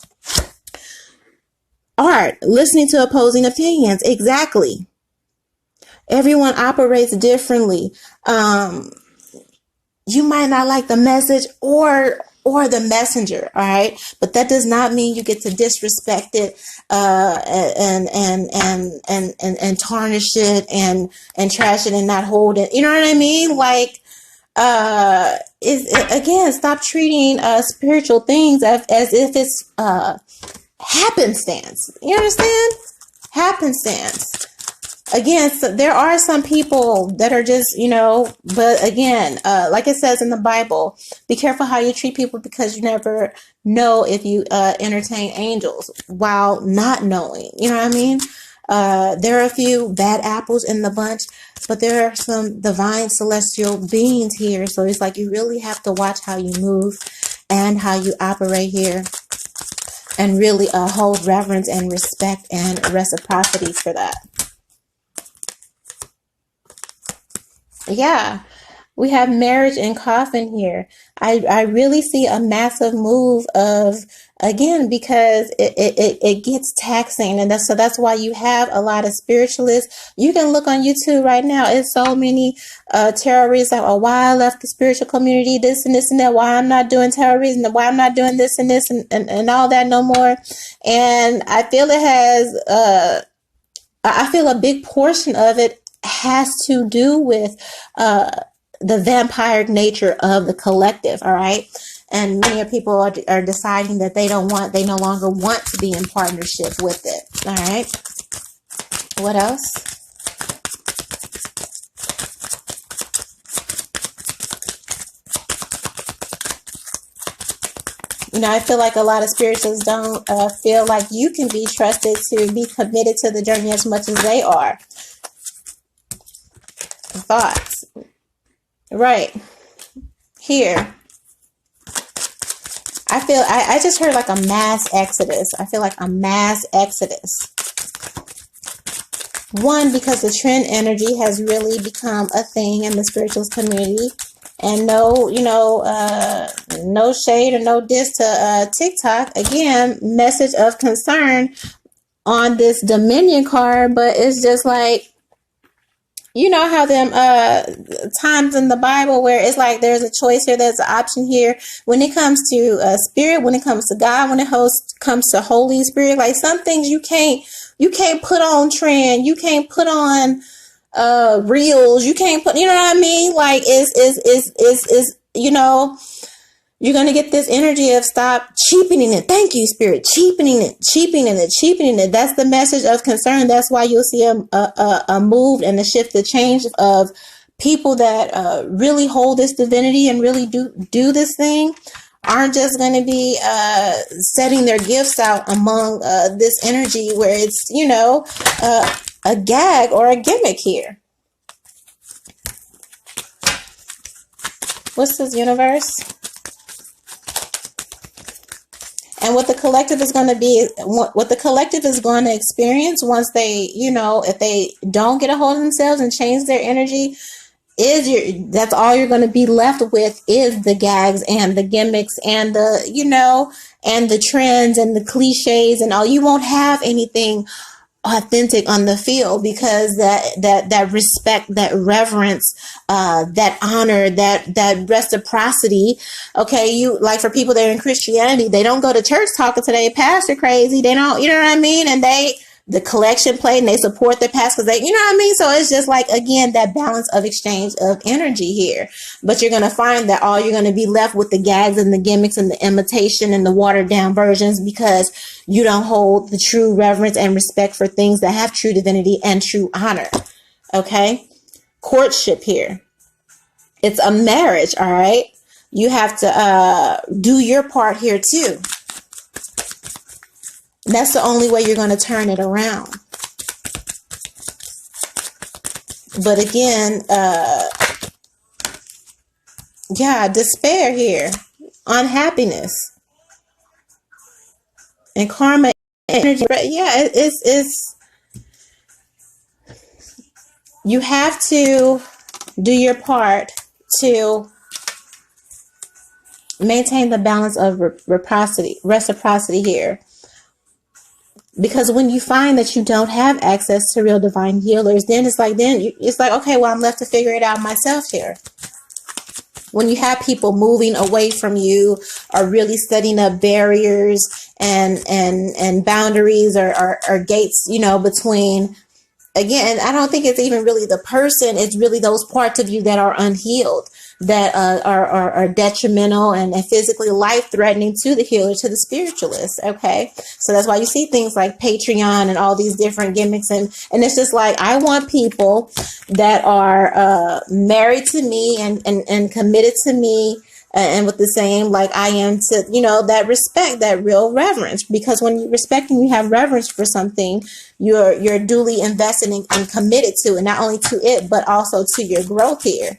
Art, listening to opposing opinions. Exactly. Everyone operates differently. You might not like the message or the messenger, all right? But that does not mean you get to disrespect it and tarnish it and trash it and not hold it. You know what I mean? Again, stop treating spiritual things as if it's happenstance. You understand? Happenstance. again, so there are some people that are just, but again, like it says in the Bible, be careful how you treat people because you never know if you entertain angels while not knowing. You know what I mean? There are a few bad apples in the bunch, but there are some divine celestial beings here. So it's like you really have to watch how you move and how you operate here, and really hold reverence and respect and reciprocity for that. Yeah, we have marriage and coffin here. I really see a massive move of, again, because it gets taxing, and that's why you have a lot of spiritualists. You can look on YouTube right now. It's so many terrorists like, oh, why I left the spiritual community, this and this and that, why I'm not doing terrorism, why I'm not doing this and this and all that no more. And I feel it has I feel a big portion of it has to do with the vampire nature of the collective, all right? And many people are deciding that they no longer want to be in partnership with it, all right? What else? I feel like a lot of spiritualists don't feel like you can be trusted to be committed to the journey as much as they are. Thoughts. Right. Here. I just heard like a mass exodus. I feel like a mass exodus. One, because the trend energy has really become a thing in the spiritualist community. And no shade or no diss to TikTok. Again, message of concern on this Dominion card, but it's just like, you know how them times in the Bible where it's like there's a choice here, there's an option here. When it comes to spirit, when it comes to God, when it comes to Holy Spirit, like some things you can't put on trend, you can't put on reels, you can't put, you know what I mean? Like is you're going to get this energy of stop cheapening it. Thank you, Spirit. Cheapening it. That's the message of concern. That's why you'll see a move and a shift, a change of people that really hold this divinity and really do this thing aren't just going to be setting their gifts out among this energy where it's, a gag or a gimmick here. What's this, universe? And what the collective is going to be, what the collective is going to experience once they, if they don't get a hold of themselves and change their energy, that's all you're going to be left with is the gags and the gimmicks and the, and the trends and the cliches and all. You won't have anything authentic on the field because that respect, that reverence, that honor, that reciprocity. Okay, you like for people that are in Christianity, they don't go to church talking to their pastor crazy. They don't, you know what I mean? And the collection plate and they support their past because they, you know what I mean? So it's just like, again, that balance of exchange of energy here. But you're going to find that all you're going to be left with the gags and the gimmicks and the imitation and the watered down versions because you don't hold the true reverence and respect for things that have true divinity and true honor. Okay? Courtship here. It's a marriage, all right? You have to do your part here too. That's the only way you're going to turn it around. But again, despair here, unhappiness, and karma energy. Yeah, it's you have to do your part to maintain the balance of reciprocity here. Because when you find that you don't have access to real divine healers, then it's like, okay, well, I'm left to figure it out myself here. When you have people moving away from you or really setting up barriers and boundaries or gates, between, again, I don't think it's even really the person. It's really those parts of you that are unhealed. that are detrimental and physically life-threatening to the healer, to the spiritualist. Okay, so that's why you see things like Patreon and all these different gimmicks, and it's just like, I want people that are married to me and committed to me, and with the same, like I am to, that respect, that real reverence. Because when you respect and you have reverence for something, you're duly invested and committed to it, not only to it, but also to your growth here.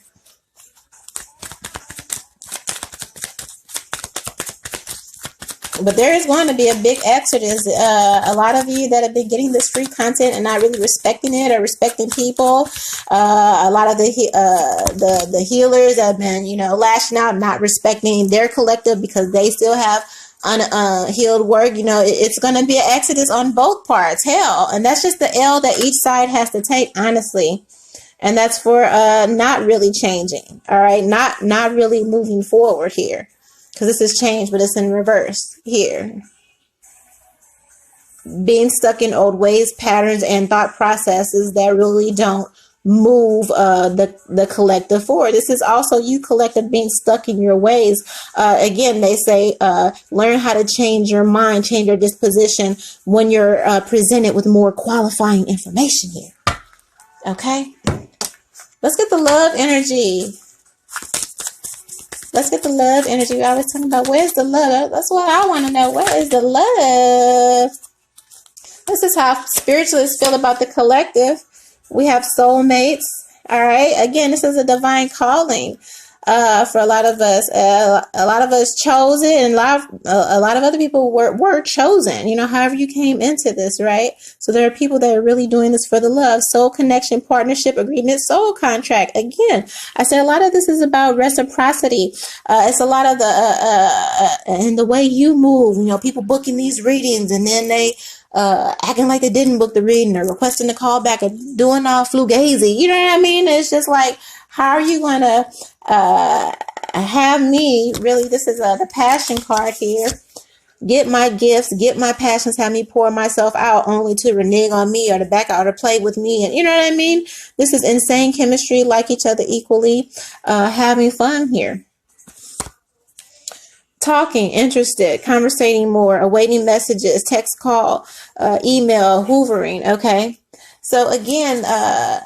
But there is going to be a big exodus. A lot of you that have been getting this free content and not really respecting it or respecting people. A lot of the healers have been, lashing out, not respecting their collective because they still have unhealed work. It's going to be an exodus on both parts. Hell, and that's just the L that each side has to take, honestly. And that's for not really changing. All right, not really moving forward here. Because this is change, but it's in reverse here. Being stuck in old ways, patterns, and thought processes that really don't move the collective forward. This is also you collective being stuck in your ways. Again, they say learn how to change your mind, change your disposition when you're presented with more qualifying information here. Okay? Let's get the love energy. Let's get the love energy. We always talking about, where's the love? That's what I want to know. Where is the love? This is how spiritualists feel about the collective. We have soulmates. All right. Again, this is a divine calling for a lot of us. A lot of us chose it, and a lot of other people were chosen. However you came into this, right? So there are people that are really doing this for the love. Soul connection, partnership, agreement, soul contract. Again, I said a lot of this is about reciprocity. It's a lot of in the way you move. People booking these readings and then they acting like they didn't book the reading or requesting the call back or doing all fugazi. You know what I mean? It's just like, how are you going to have me, really, this is the passion card here, get my gifts, get my passions, have me pour myself out only to renege on me or to back out or play with me. And you know what I mean? This is insane chemistry, like each other equally, having fun here. Talking, interested, conversating more, awaiting messages, text, call, email, hoovering. Okay. So again,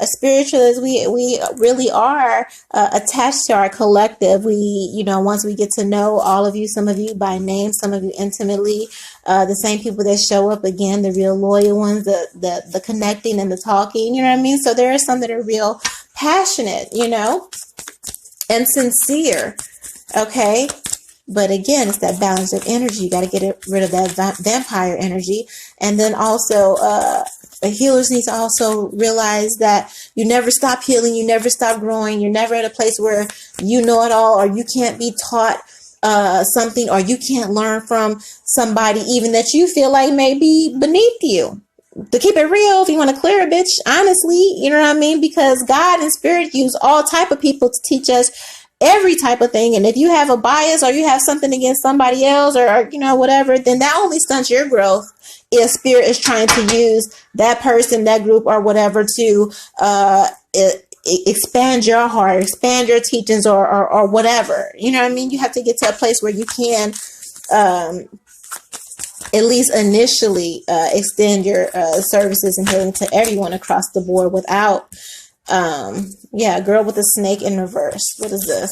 spiritualists, we really are attached to our collective. We, once we get to know all of you, some of you by name, some of you intimately, the same people that show up, again, the real loyal ones, the connecting and the talking, you know what I mean? So there are some that are real passionate, and sincere. Okay. But again, it's that balance of energy. You got to get rid of that vampire energy. And then also, healers need to also realize that you never stop healing. You never stop growing. You're never at a place where you know it all, or you can't be taught something, or you can't learn from somebody even that you feel like may be beneath you. To keep it real, if you want to clear a bitch, honestly, you know what I mean? Because God and spirit use all type of people to teach us every type of thing. And if you have a bias or you have something against somebody else or whatever, then that only stunts your growth if spirit is trying to use that person, that group or whatever to expand your heart, expand your teachings or whatever. You know what I mean? You have to get to a place where you can at least initially extend your services and healing to everyone across the board without girl with a snake in reverse. What is this?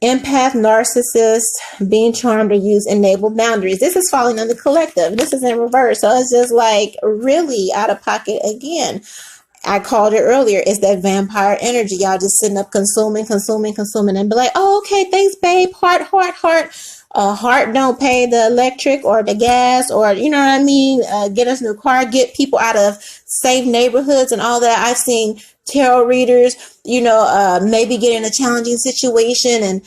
Empath, narcissist, being charmed or use enable boundaries. This is falling on the collective. This is in reverse. So it's just like really out of pocket again. I called it earlier. It's that vampire energy. Y'all just sitting up consuming and be like, oh, okay, thanks, babe. Heart. Heart don't pay the electric or the gas or, you know what I mean? Get us a new car, get people out of safe neighborhoods and all that. I've seen tarot readers, maybe get in a challenging situation and,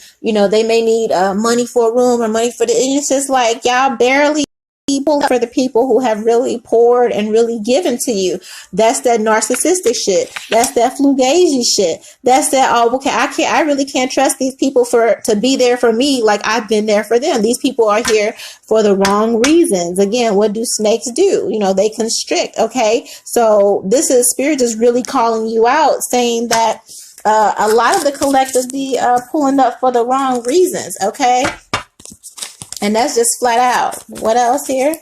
they may need money for a room or money for and it's just like y'all barely people for the people who have really poured and really given to you. That's that narcissistic shit. That's that fugazi shit. That's that, I really can't trust these people to be there for me like I've been there for them. These people are here for the wrong reasons. Again, what do snakes do? They constrict. Okay. So this is spirit is really calling you out, saying that a lot of the collective be pulling up for the wrong reasons, okay? And that's just flat out. What else here?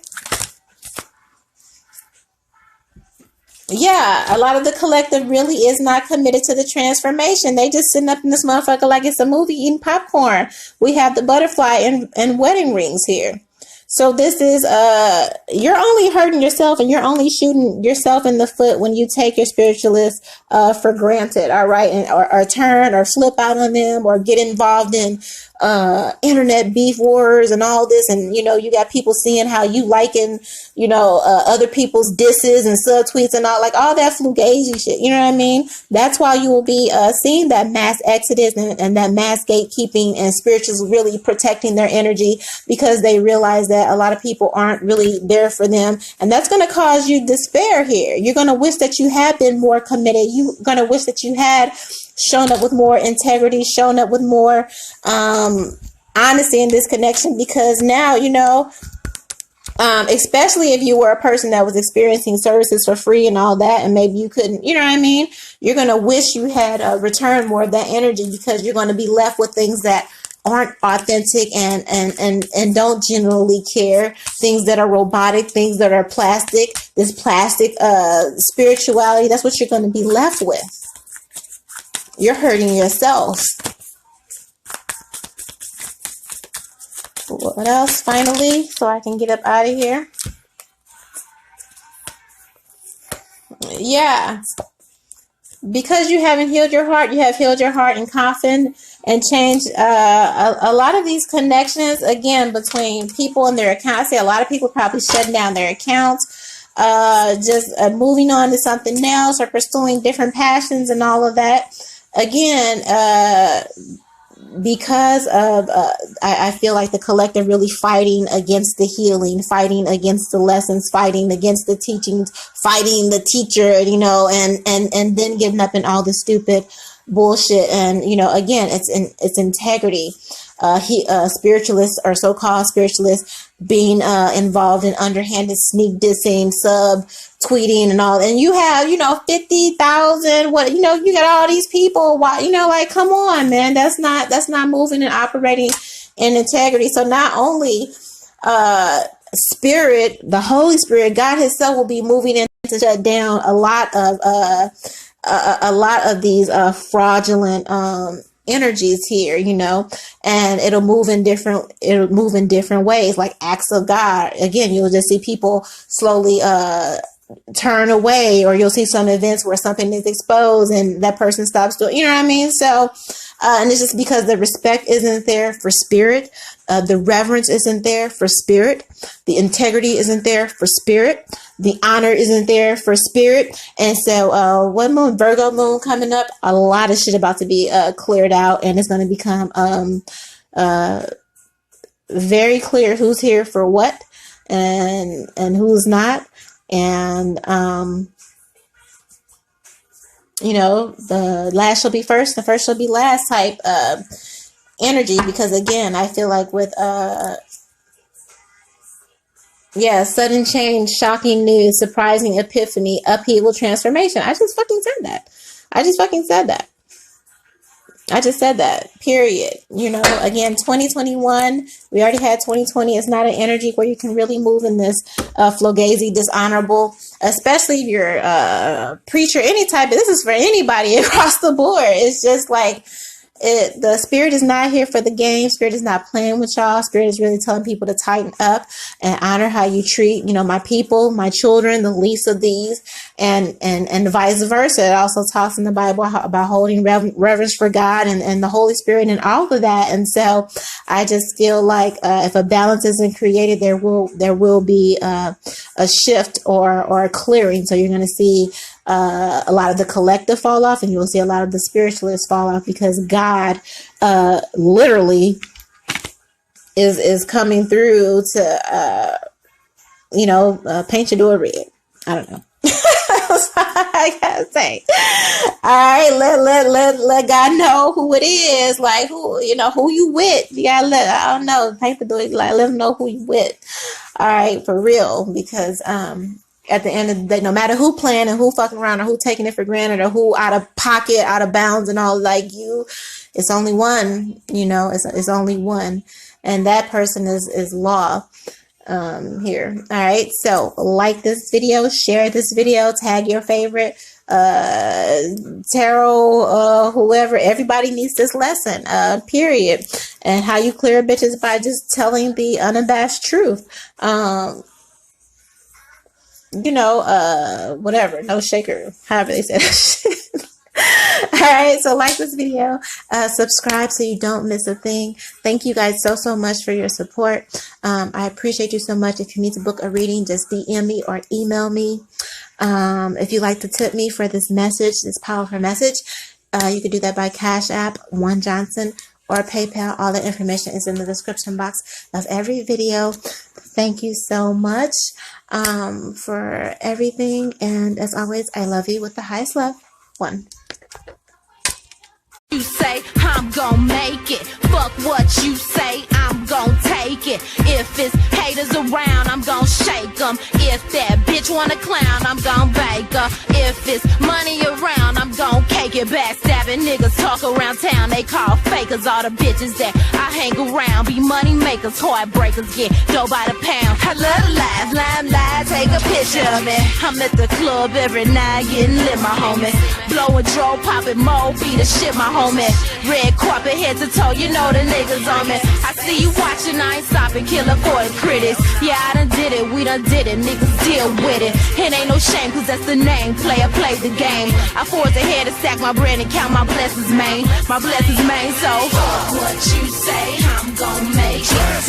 Yeah, a lot of the collective really is not committed to the transformation. They just sitting up in this motherfucker like it's a movie eating popcorn. We have the butterfly and wedding rings here. So this is, you're only hurting yourself and you're only shooting yourself in the foot when you take your spiritualists for granted, all right? And, or turn or flip out on them or get involved in internet beef wars and all this. And, you know, you got people seeing how you liking, you know, other people's disses and subtweets and all, like all that fugazi shit. You know what I mean? That's why you will be seeing that mass exodus and that mass gatekeeping, and spirituals really protecting their energy because they realize that a lot of people aren't really there for them. And that's going to cause you despair here. You're going to wish that you had been more committed. You're going to wish that you had shown up with more integrity, shown up with more honesty in this connection, because now, you know, especially if you were a person that was experiencing services for free and all that, and maybe you couldn't, you know what I mean? You're going to wish you had returned more of that energy, because you're going to be left with things that aren't authentic and don't generally care, things that are robotic, things that are plastic, this plastic spirituality. That's what you're going to be left with. You're hurting yourself. What else, finally, so I can get up out of here? Yeah. Because you haven't healed your heart, you have healed your heart and coffin and changed a lot of these connections, again, between people and their accounts. I say a lot of people probably shutting down their accounts, just moving on to something else or pursuing different passions and all of that. Again, because of, I feel like the collective really fighting against the healing, fighting against the lessons, fighting against the teachings, fighting the teacher, you know, and then giving up in all the stupid bullshit. And, you know, again, it's integrity. Spiritualists or so-called spiritualists being involved in underhanded sneak dissing, sub tweeting and all. And you have, you know, 50,000, what, you know, you got all these people. Why, you know, like, come on, man, that's not moving and operating in integrity. So not only spirit, the Holy Spirit, God himself will be moving in to shut down a lot of these fraudulent energies here, you know, and it'll move in different ways, like acts of God. Again, you'll just see people slowly turn away, or you'll see some events where something is exposed and that person stops doing, you know what I mean? So and it's just because the respect isn't there for spirit, the reverence isn't there for spirit, the integrity isn't there for spirit, the honor isn't there for spirit. And so what moon, Virgo moon coming up, a lot of shit about to be cleared out, and it's going to become very clear who's here for what and who's not. And you know, the last shall be first, the first shall be last type energy. Because again, I feel like with sudden change, shocking news, surprising epiphany, upheaval, transformation. I just fucking said that. I just said that, period. You know, again, 2021, we already had 2020. It's not an energy where you can really move in this fugazi, dishonorable, especially if you're a preacher, any type. This is for anybody across the board. It's just like, the spirit is not here for the game. Spirit is not playing with y'all. Spirit is really telling people to tighten up and honor how you treat, you know, my people, my children, the least of these, and vice versa. It also talks in the Bible about holding reverence for God and the Holy Spirit and all of that. And so I just feel like if a balance isn't created, there will be a shift or a clearing. So you're going to see a lot of the collective fall off, and you'll see a lot of the spiritualists fall off, because God literally is coming through to paint your door red. I don't know. That's all I gotta say. All right, let God know who it is, like who you with. You gotta I don't know, paint the door, like let them know who you with. All right, for real, because at the end of the day, no matter who playing and who fucking around or who taking it for granted or who out of pocket, out of bounds and all, like you, it's only one, you know, it's only one. And that person is law here. All right. So like this video, share this video, tag your favorite tarot, whoever. Everybody needs this lesson, period. And how you clear bitches by just telling the unabashed truth. You know, whatever, no shaker, however they say that shit. All right, so like this video, subscribe so you don't miss a thing. Thank you guys so much for your support. I appreciate you so much. If you need to book a reading, just DM me or email me. If you'd like to tip me for this message, this powerful message, you can do that by Cash App, One Johnson, or PayPal. All the information is in the description box of every video. Thank you so much for everything. And as always, I love you with the highest love. One. You say I'm gon' make it. Fuck what you say, I'm gon' take it. If it's haters around, I'm gon' shake them. If that bitch wanna clown, I'm gon' bake her. If it's money around, I'm gon' cake it. Backstabbing niggas talk around town, they call fakers. All the bitches that I hang around be money makers, heartbreakers, get dough by the pound. I love to laugh, lie, take a picture of me. I'm at the club every night getting lit, my homie. Blowing dro, popping mo, be the shit, my homie. Red carpet head to toe, you know the niggas on me. I see you watching, I ain't stopping, killer for the critics. Yeah, I done did it, we done did it, niggas deal with it. It ain't no shame, cause that's the name, player play the game. I force ahead to stack my bread and count my blessings, man. My blessings, man, so fuck what you say, I'm gon' make it.